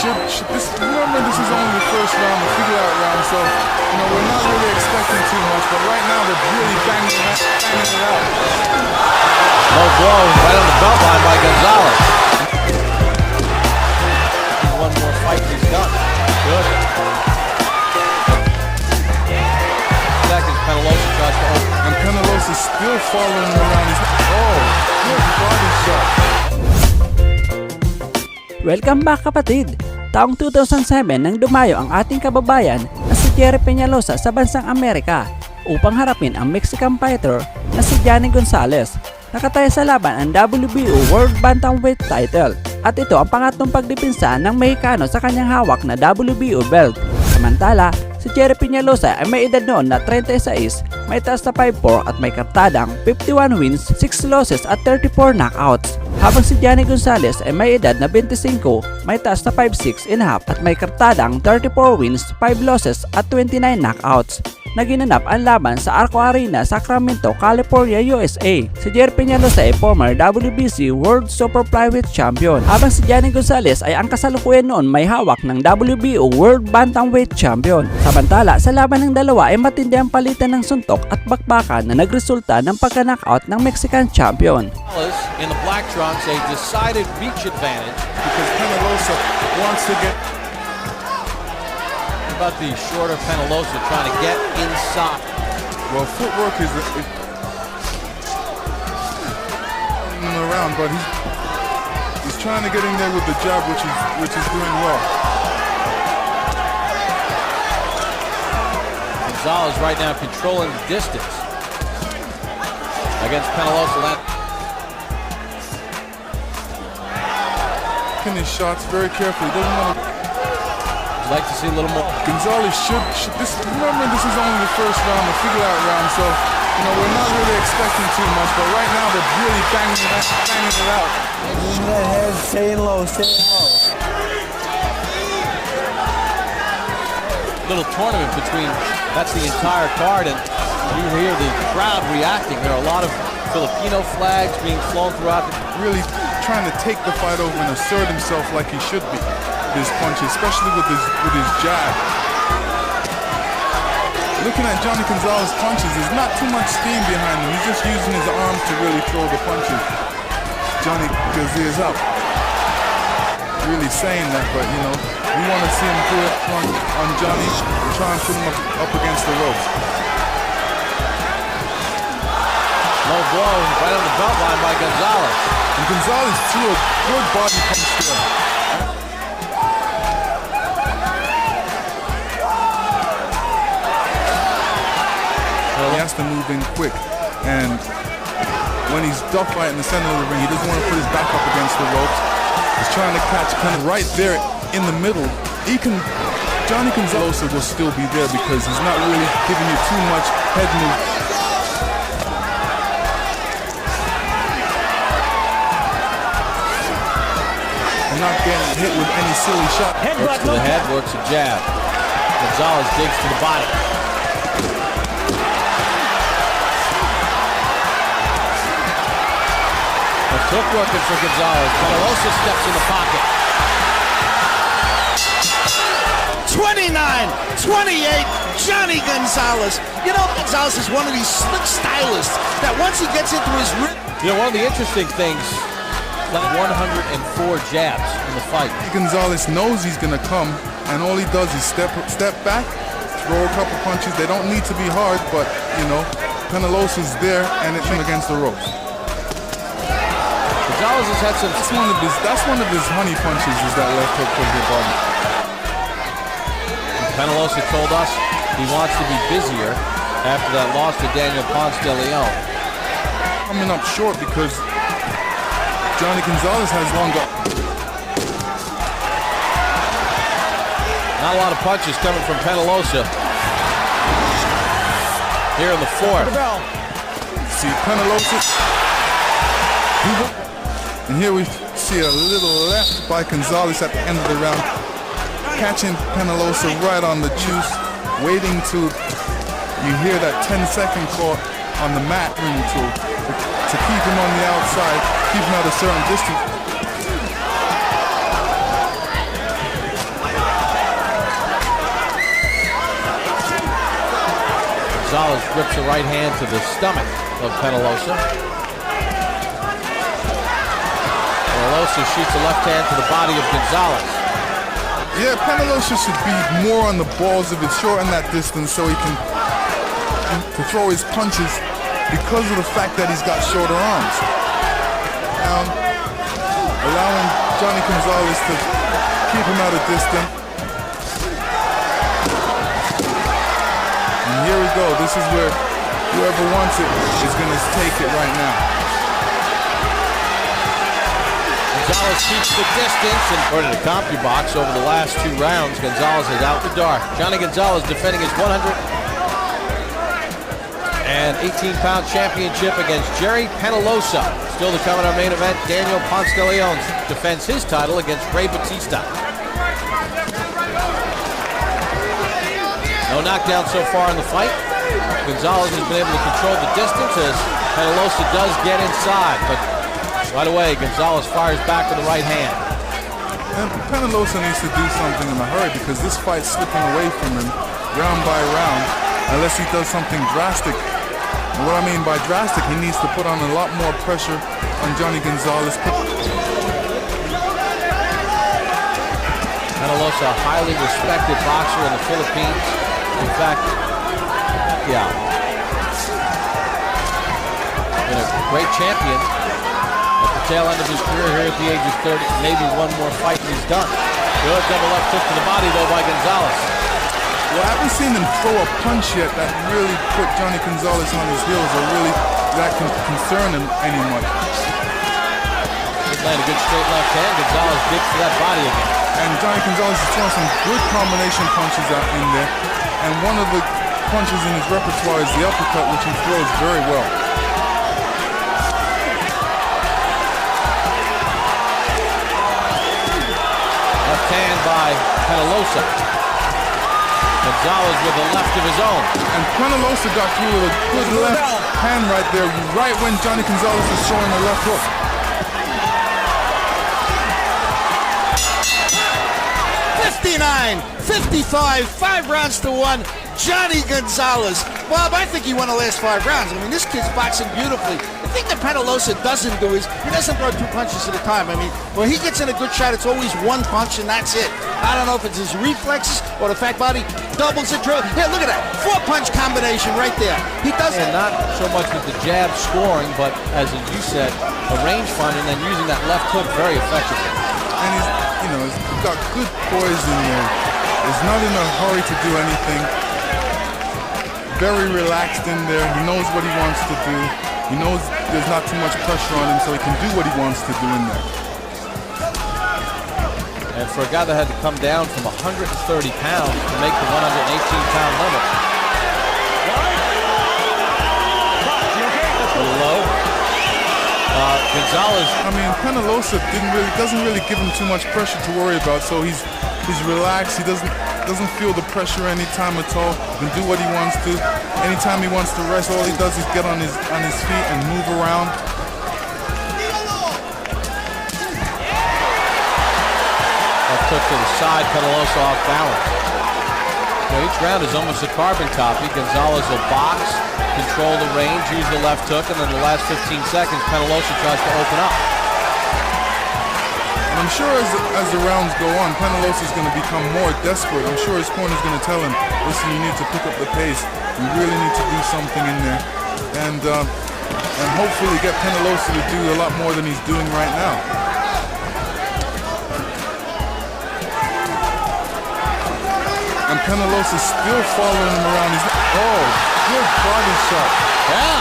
should this, remember this is only the first round, the figure-out round, so, we're not really expecting too much, but right now they're really banging it out. Low blow right on the belt line by Gonzalez. One more fight he's done. Good. Seconds, Penalosa tries to open. And Penalosa still following around. Good body shot. Welcome back kapatid! Taong 2007 nang dumayo ang ating kababayan na si Gerry sa bansang Amerika upang harapin ang Mexican fighter na si Johnny Gonzalez. Nakataya sa laban ang WBO World Bantamweight title at ito ang pangatlong pagdipinsa ng Mexicano sa kanyang hawak na WBO belt. Samantala, si Gerry ay may edad noon na 36, may taas na 5'4" at may kartadang 51 wins, 6 losses at 34 knockouts. Habang si Johnny Gonzalez ay may edad na 25, may taas na 5'6" at may kartadang 34 wins, 5 losses at 29 knockouts. Naginanap ang laban sa Arco Arena, Sacramento, California, USA. Si Gerry ay former WBC World Super Flyweight Champion, habang si Johnny Gonzalez ay ang kasalukuyan noon may hawak ng WBO World Bantamweight Champion. Samantala, sa laban ng dalawa ay matindi ang palitan ng suntok at bakbakan na nagresulta ng pagka-knockout ng Mexican Champion. In the black trunks, a decided reach advantage because Penalosa wants to get about the shorter Penalosa trying to get inside. Well, footwork is around, but he's trying to get in there with the jab, which is doing well. Gonzalez right now controlling the distance against Penalosa. Taking his shots very carefully. Doesn't want to. Like to see a little more. Gonzalez should remember this is only the first round, the figure-out round, so we're not really expecting too much, but right now they're really banging it out. In the head, staying low, staying low. Little tournament between, that's the entire card, and you hear the crowd reacting. There are a lot of Filipino flags being flown throughout. Really trying to take the fight over and assert himself like he should be. His punches, especially with his jab. Looking at Johnny Gonzalez's punches, there's not too much steam behind him. He's just using his arms to really throw the punches. Johnny is up. Really saying that, but we want to see him do it on Johnny and try and put him up against the ropes. Low blow right on the belt line by Gonzalez. And Gonzalez threw a good body punch there. He has to move in quick, and when he's duck right in the center of the ring, he doesn't want to put his back up against the ropes. He's trying to catch Penn right there in the middle. Johnny Gonzalez will still be there because he's not really giving you too much head move. And not getting hit with any silly shot. Works to the head, works a jab. Gonzalez digs to the body. Hook working for Gonzalez. Penalosa steps in the pocket. 29-28, Johnny Gonzalez. Gonzalez is one of these slick stylists that once he gets into his rhythm. One of the interesting things, like 104 jabs in the fight. Gonzalez knows he's going to come, and all he does is step back, throw a couple punches. They don't need to be hard, but, Penalosa's there, and it's against the ropes. Gonzalez has had some. That's one of his honey punches. Is that left hook from the body? Penalosa told us he wants to be busier after that loss to Daniel Ponce de Leon. Coming up short because Johnny Gonzalez has longer. Not a lot of punches coming from Penalosa here in the fourth. See Penalosa. And here we see a little left by Gonzalez at the end of the round, catching Penalosa right on the juice, waiting to, you hear that 10-second call on the mat to keep him on the outside, keep him at a certain distance. Gonzalez rips a right hand to the stomach of Penalosa. Penalosa shoots a left hand to the body of Gonzalez. Yeah, Penalosa should be more on the balls if it's short in that distance so he can to throw his punches because of the fact that he's got shorter arms. Now, allowing Johnny Gonzalez to keep him at a distance. And here we go. This is where whoever wants it is going to take it right now. Gonzalez keeps the distance and put it in a CompuBox over the last 2 rounds. Gonzalez is out the dark. Johnny Gonzalez defending his 118-pound championship against Gerry Penalosa. Still to come in our main event, Daniel Ponce de Leon defends his title against Ray Batista. No knockdown so far in the fight. Gonzalez has been able to control the distance as Penalosa does get inside, but right away Gonzalez fires back with the right hand. And Penalosa needs to do something in a hurry because this fight's slipping away from him round by round unless he does something drastic. And what I mean by drastic, he needs to put on a lot more pressure on Johnny Gonzalez. Penalosa, a highly respected boxer in the Philippines. In fact, yeah, been a great champion at the tail end of his career here at the age of 30. Maybe one more fight and he's done. Good double left hook to the body though by Gonzalez. Well, I haven't seen him throw a punch yet that really put Johnny Gonzalez on his heels or really that can concern him any much. He's landed a good straight left hand. Gonzalez digs for that body again. And Johnny Gonzalez is throwing some good combination punches out in there. And one of the punches in his repertoire is the uppercut, which he throws very well. Left hand by Penalosa. Gonzalez with a left of his own. And Penalosa got through with a good left hand right there, right when Johnny Gonzalez was showing the left hook. 59-55, 5 rounds to 1. Johnny Gonzalez. Bob, I think he won the last 5 rounds. I mean, this kid's boxing beautifully. The thing that Penalosa doesn't do is he doesn't throw 2 punches at a time. I mean, when he gets in a good shot, it's always 1 punch and that's it. I don't know if it's his reflexes or the fact body doubles it. Here, look at that. 4-punch combination right there. He does it. Not so much with the jab scoring, but as you said, a rangefinder and then using that left hook very effectively. And he's got good poise in there. He's not in a hurry to do anything. Very relaxed in there. He knows what he wants to do. He knows there's not too much pressure on him, so he can do what he wants to do in there. And for a guy that had to come down from 130 pounds to make the 118-pound limit. A little low. Gonzalez. I mean, Penalosa doesn't really give him too much pressure to worry about, so he's relaxed. He doesn't feel the pressure anytime at all. He can do what he wants to. Anytime he wants to rest, all he does is get on his feet and move around. Left hook to the side, Penalosa off balance. So each round is almost a carbon copy. Gonzalez will box, control the range, use the left hook, and then the last 15 seconds, Penalosa tries to open up. And I'm sure as the rounds go on, Penalosa is going to become more desperate. I'm sure his corner is going to tell him, listen, you need to pick up the pace. You really need to do something in there. And hopefully get Penalosa to do a lot more than he's doing right now. And Penalosa's still following him around. Oh, good body shot. Yeah,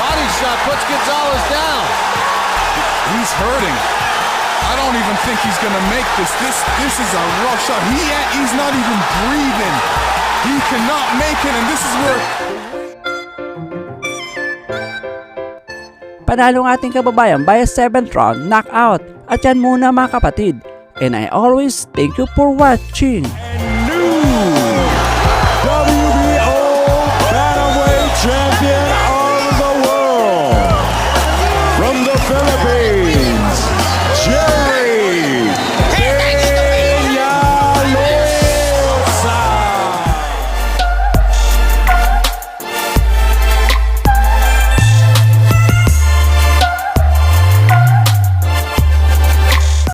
body shot puts Gonzalez down. He's hurting. I don't even think he's gonna make this. This is a rough shot. He's not even breathing. He cannot make it, and this is where... Panalo ang ating kababayan by a 7th round knockout. At yan muna mga kapatid. And I always thank you for watching.